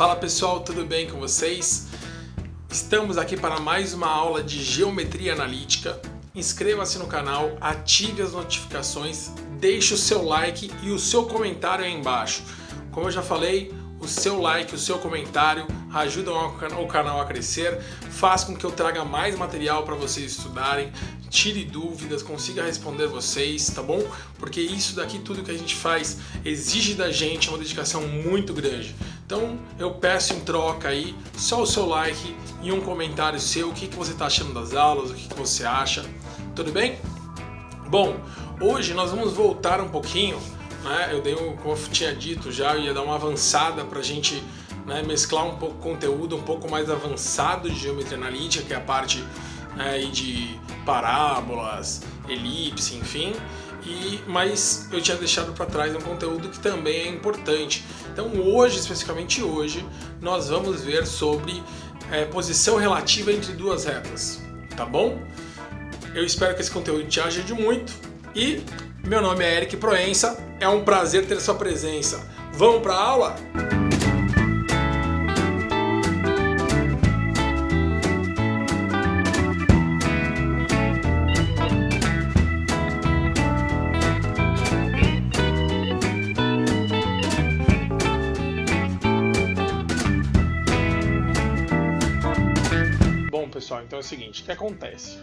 Fala pessoal, tudo bem com vocês? Estamos aqui para mais uma aula de geometria analítica. Inscreva-se no canal, ative as notificações, deixe o seu like e o seu comentário aí embaixo. Como eu já falei, o seu like, o seu comentário ajudam o canal a crescer, faz com que eu traga mais material para vocês estudarem, tire dúvidas, consiga responder vocês, tá bom? Porque isso daqui, tudo que a gente faz, exige da gente uma dedicação muito grande. Então eu peço em troca aí só o seu like e um comentário seu, o que você está achando das aulas, o que você acha, tudo bem? Bom, hoje nós vamos voltar um pouquinho, né? Como eu tinha dito já, eu ia dar uma avançada para a gente, né, mesclar um pouco conteúdo um pouco mais avançado de geometria analítica, que é a parte de parábolas, elipse, enfim. Mas eu tinha deixado para trás um conteúdo que também é importante. Então hoje, especificamente hoje, nós vamos ver sobre posição relativa entre duas retas, tá bom? Eu espero que esse conteúdo te ajude muito e meu nome é Eric Proença, é um prazer ter sua presença. Vamos para a aula? Bom pessoal, então é o seguinte, o que acontece?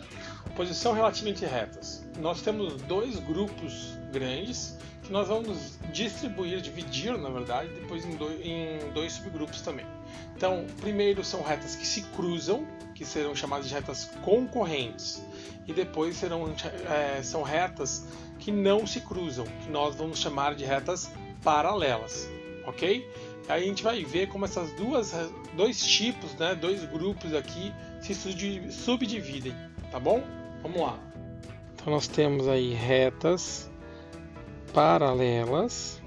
Posição relativa entre retas. Nós temos dois grupos grandes que nós vamos dividir na verdade, depois em dois subgrupos também. Então, primeiro são retas que se cruzam, que serão chamadas de retas concorrentes, e depois são retas que não se cruzam, que nós vamos chamar de retas paralelas, ok? Aí a gente vai ver como essas dois tipos, né, dois grupos aqui se subdividem, tá bom? Vamos lá. Então nós temos aí retas paralelas,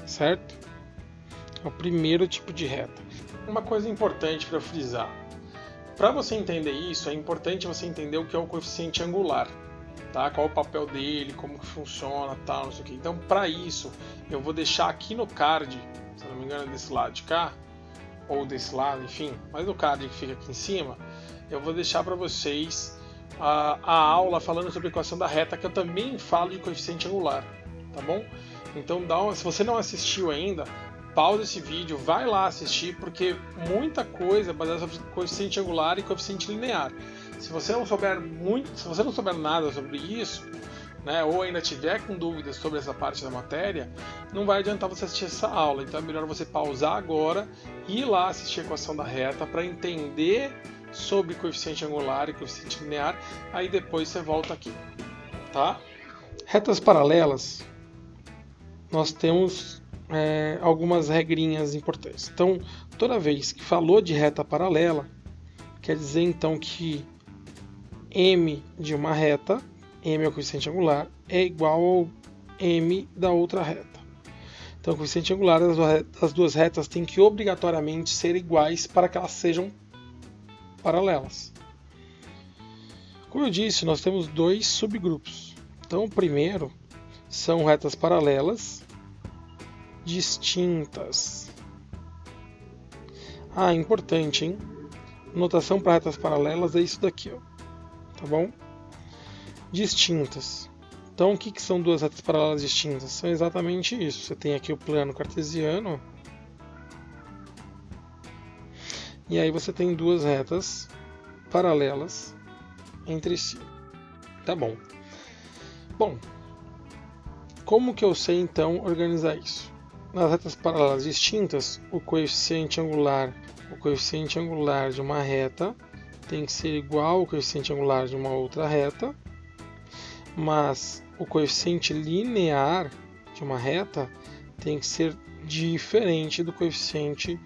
certo? É o primeiro tipo de reta. Uma coisa importante para frisar: para você entender isso, é importante você entender o que é o coeficiente angular, tá? Qual é o papel dele, como que funciona, tal, não sei o que. Então, para isso, eu vou deixar aqui no card, se não me engano, desse lado de cá, ou desse lado, enfim, mas no card que fica aqui em cima, eu vou deixar para vocês a aula falando sobre a equação da reta, que eu também falo de coeficiente angular, tá bom? Então, se você não assistiu ainda, pausa esse vídeo, vai lá assistir, porque muita coisa é baseada sobre coeficiente angular e coeficiente linear. Se você não souber nada sobre isso, né, ou ainda tiver com dúvidas sobre essa parte da matéria, não vai adiantar você assistir essa aula. Então é melhor você pausar agora e ir lá assistir a equação da reta para entender sobre coeficiente angular e coeficiente linear. Aí depois você volta aqui, tá? Retas paralelas, nós temos algumas regrinhas importantes. Então, toda vez que falou de reta paralela, quer dizer então que m de uma reta, m é o coeficiente angular, é igual ao m da outra reta. Então o coeficiente angular das duas retas tem que obrigatoriamente ser iguais para que elas sejam paralelas. Como eu disse, nós temos dois subgrupos. Então o primeiro são retas paralelas distintas. Importante, hein? Notação para retas paralelas é isso daqui, ó. Tá bom? Distintas. Então, o que são duas retas paralelas distintas? São exatamente isso. Você tem aqui o plano cartesiano. E aí você tem duas retas paralelas entre si. Tá bom. Bom, como que eu sei então organizar isso? Nas retas paralelas distintas, o coeficiente angular de uma reta tem que ser igual ao coeficiente angular de uma outra reta, mas o coeficiente linear de uma reta tem que ser diferente do coeficiente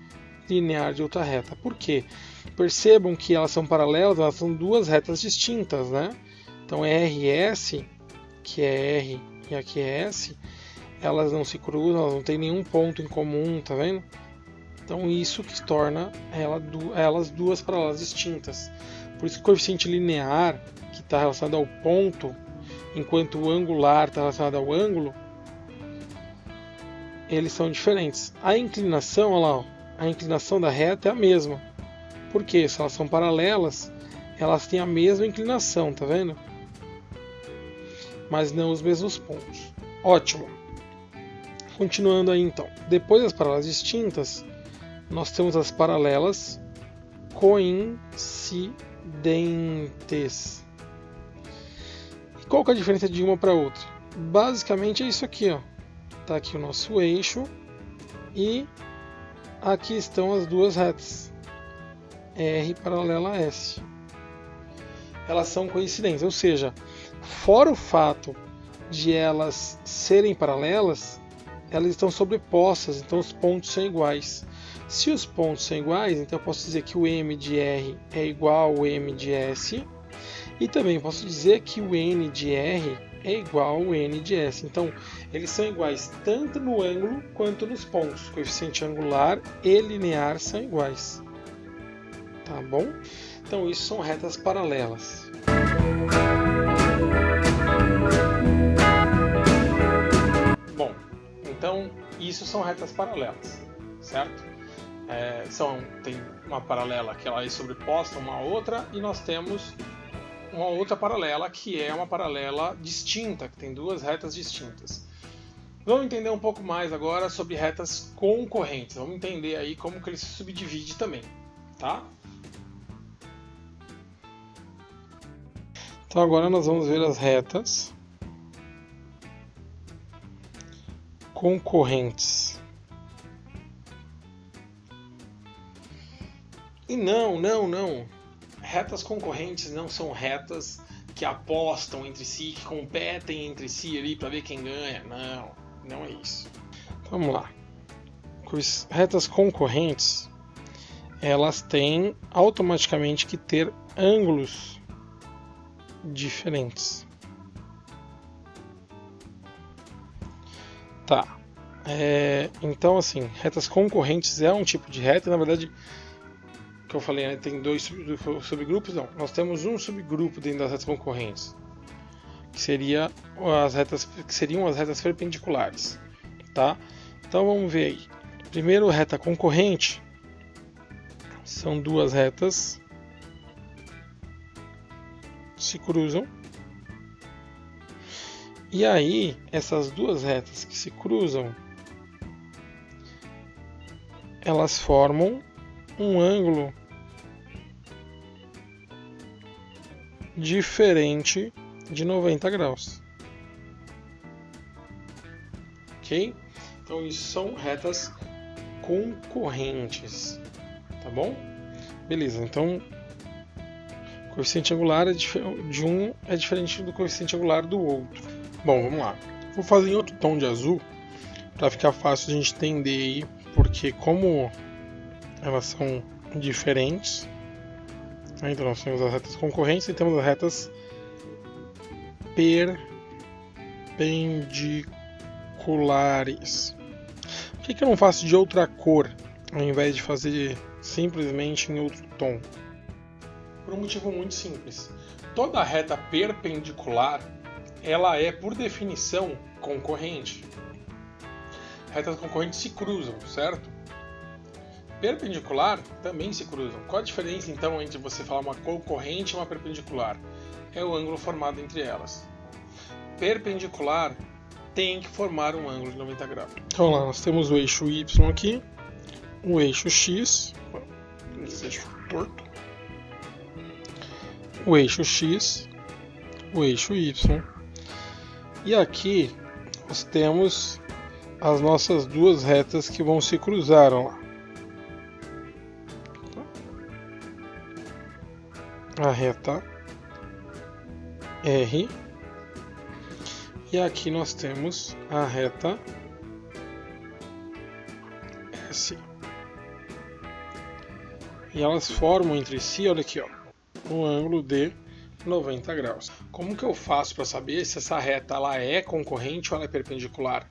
linear de outra reta. Por quê? Percebam que elas são paralelas, elas são duas retas distintas, né? Então RS, que é R e aqui é S, elas não se cruzam, elas não têm nenhum ponto em comum, tá vendo? Então isso que torna elas duas paralelas distintas. Por isso que o coeficiente linear, que está relacionado ao ponto, enquanto o angular está relacionado ao ângulo, eles são diferentes. A inclinação, olha lá, ó, a inclinação da reta é a mesma. Por quê? Se elas são paralelas, elas têm a mesma inclinação, tá vendo? Mas não os mesmos pontos. Ótimo. Continuando aí então. Depois das paralelas distintas, nós temos as paralelas coincidentes. E qual que é a diferença de uma para outra? Basicamente é isso aqui, ó. Tá aqui o nosso eixo e aqui estão as duas retas. R paralela a S. Elas são coincidentes, ou seja, fora o fato de elas serem paralelas, elas estão sobrepostas, então os pontos são iguais. Se os pontos são iguais, então eu posso dizer que o M de R é igual ao M de S, e também posso dizer que o N de R é igual ao N de S. Então, eles são iguais tanto no ângulo quanto nos pontos. O coeficiente angular e linear são iguais. Tá bom? Então, isso são retas paralelas. Bom, então, isso são retas paralelas, certo? Tem uma paralela que ela é sobreposta uma à outra, e nós temos uma outra paralela que é uma paralela distinta, que tem duas retas distintas. Vamos entender um pouco mais agora sobre retas concorrentes. Vamos entender aí como que ele se subdivide também, tá? Então agora nós vamos ver as retas concorrentes. E não. Retas concorrentes não são retas que apostam entre si, que competem entre si ali para ver quem ganha. Não é isso. Então, vamos lá. Retas concorrentes, elas têm automaticamente que ter ângulos diferentes. Tá. Então, assim, retas concorrentes é um tipo de reta, na verdade, que eu falei, né, tem dois subgrupos, não. Nós temos um subgrupo dentro das retas concorrentes, que seriam as retas perpendiculares, tá? Então vamos ver aí. Primeiro, reta concorrente são duas retas se cruzam. E aí, essas duas retas que se cruzam, elas formam um ângulo diferente de 90 graus. Ok? Então, isso são retas concorrentes. Tá bom? Beleza, então o coeficiente angular de um é diferente do coeficiente angular do outro. Bom, vamos lá. Vou fazer em outro tom de azul para ficar fácil a gente entender aí, porque como elas são diferentes, então nós temos as retas concorrentes e temos as retas perpendiculares. Por que eu não faço de outra cor ao invés de fazer simplesmente em outro tom? Por um motivo muito simples. Toda reta perpendicular, ela é, por definição, concorrente. Retas concorrentes se cruzam, certo? Perpendicular também se cruzam. Qual a diferença, então, entre você falar uma concorrente e uma perpendicular? É o ângulo formado entre elas. Perpendicular tem que formar um ângulo de 90 graus. Então lá, nós temos o eixo Y aqui, o eixo X, esse eixo torto, o eixo X, o eixo Y. E aqui nós temos as nossas duas retas que vão se cruzar lá. A reta R e aqui nós temos a reta S. E elas formam entre si, olha aqui, ó, um ângulo de 90 graus. Como que eu faço para saber se essa reta ela é concorrente ou ela é perpendicular?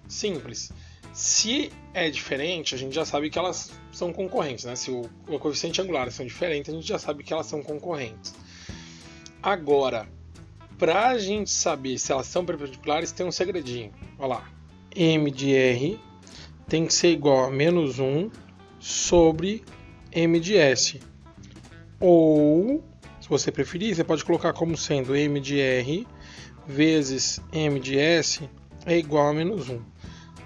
Simples. Se é diferente, a gente já sabe que elas são concorrentes, né? Se o coeficiente angular são diferentes, a gente já sabe que elas são concorrentes. Agora, para a gente saber se elas são perpendiculares, tem um segredinho. Olha lá. M de R tem que ser igual a menos 1 sobre M de S. Ou, se você preferir, você pode colocar como sendo M de R vezes M de S é igual a menos 1.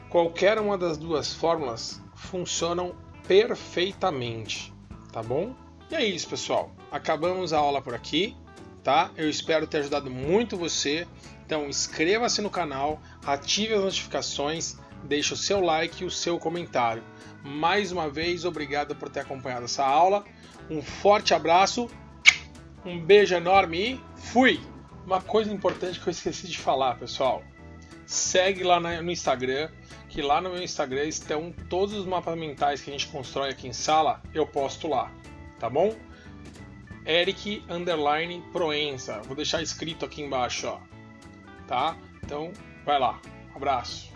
Qualquer uma das duas fórmulas funcionam perfeitamente, tá bom? E é isso, pessoal. Acabamos a aula por aqui, tá? Eu espero ter ajudado muito você. Então, inscreva-se no canal, ative as notificações, deixe o seu like e o seu comentário. Mais uma vez, obrigado por ter acompanhado essa aula. Um forte abraço, um beijo enorme e fui! Uma coisa importante que eu esqueci de falar, pessoal. Segue lá no Instagram, que lá no meu Instagram estão todos os mapas mentais que a gente constrói aqui em sala, eu posto lá, tá bom? Eric_Proença. Vou deixar escrito aqui embaixo, ó. Tá? Então, vai lá. Abraço.